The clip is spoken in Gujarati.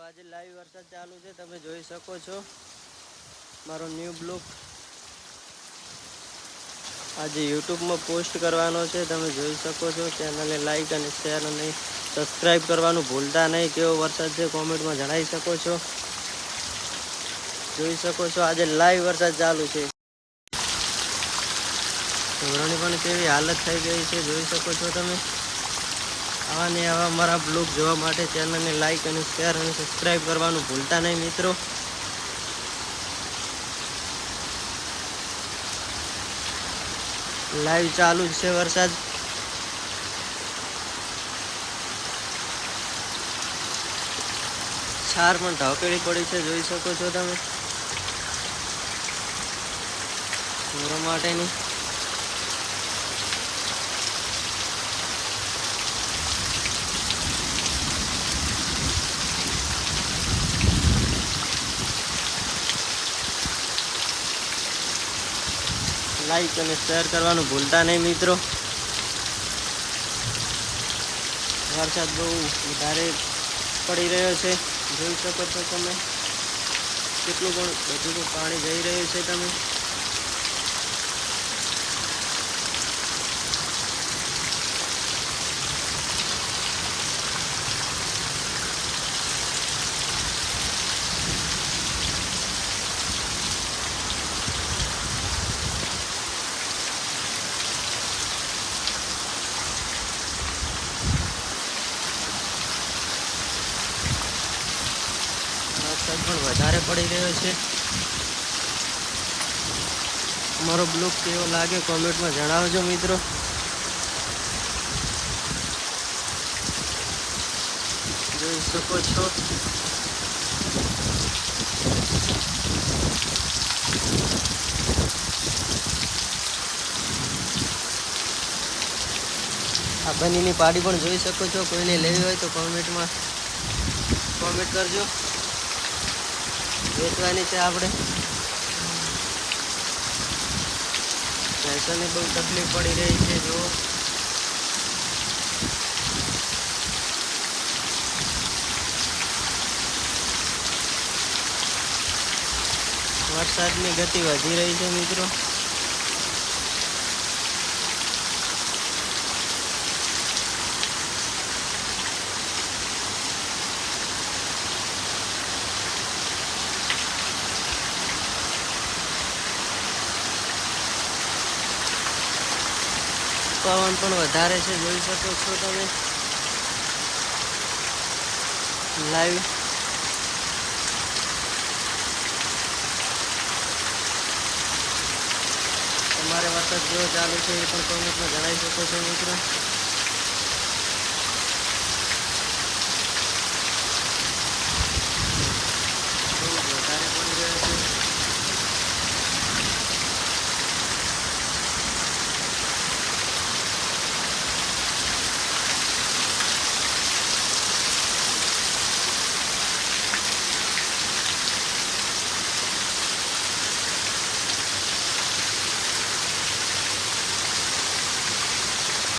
આજે લાઈવ વરસાદ ચાલુ છે, તમે જોઈ શકો છો મારો ન્યૂ બ્લોગ આજે યુટ્યુબમાં પોસ્ટ કરવાનો છે. તમે જોઈ શકો છો. ચેનલને લાઈક અને શેર અને સબસ્ક્રાઈબ કરવાનું ભૂલતા નહીં. કેવો વરસાદ છે કોમેન્ટમાં જણાવી શકો છો. જોઈ શકો છો આજે લાઈવ વરસાદ ચાલુ છે. ધોરણની પણ કેવી હાલત થઈ ગઈ છે જોઈ શકો છો તમે. આવા ને આવા મારા બ્લોગ જોવા માટે ચેનલને લાઈક અને શેર અને સબસ્ક્રાઈબ કરવાનું ભૂલતા નહીં મિત્રો. લાઈવ ચાલુ જ છે વરસાદ. છાર પણ ઢાંકેલી પડી છે જોઈ શકો છો તમે ઢોરો માટેની. લાઈક અને શેર કરવાનું ભૂલતા નહીં મિત્રો. વરસાદ બહુ વધારે પડી રહ્યો છે જોઈ શકો છો તમે. કેટલું પણ બધું પાણી જઈ રહ્યું છે તમે. વરસાદ પણ વધારે પડી રહ્યો છે. અમારો બ્લોગ કેવો લાગે કોમેન્ટમાં જણાવજો મિત્રો. જોઈ શકો છો આ બનીની પાડી પણ જોઈ શકો છો. કોઈને લેવી હોય તો કોમેન્ટ કરજો. વેચવાની છે આપણે. ભેંસોને બહુ તકલીફ પડી રહી છે જુઓ. વરસાદની ગતિ વધી રહી છે મિત્રો. પવન પણ વધારે છે જોઈ શકો છો તમે લાઈવ. તમારે વરસાદ કેવો ચાલુ છે એ પણ કોમેન્ટમાં જણાવી શકો છો મિત્રો.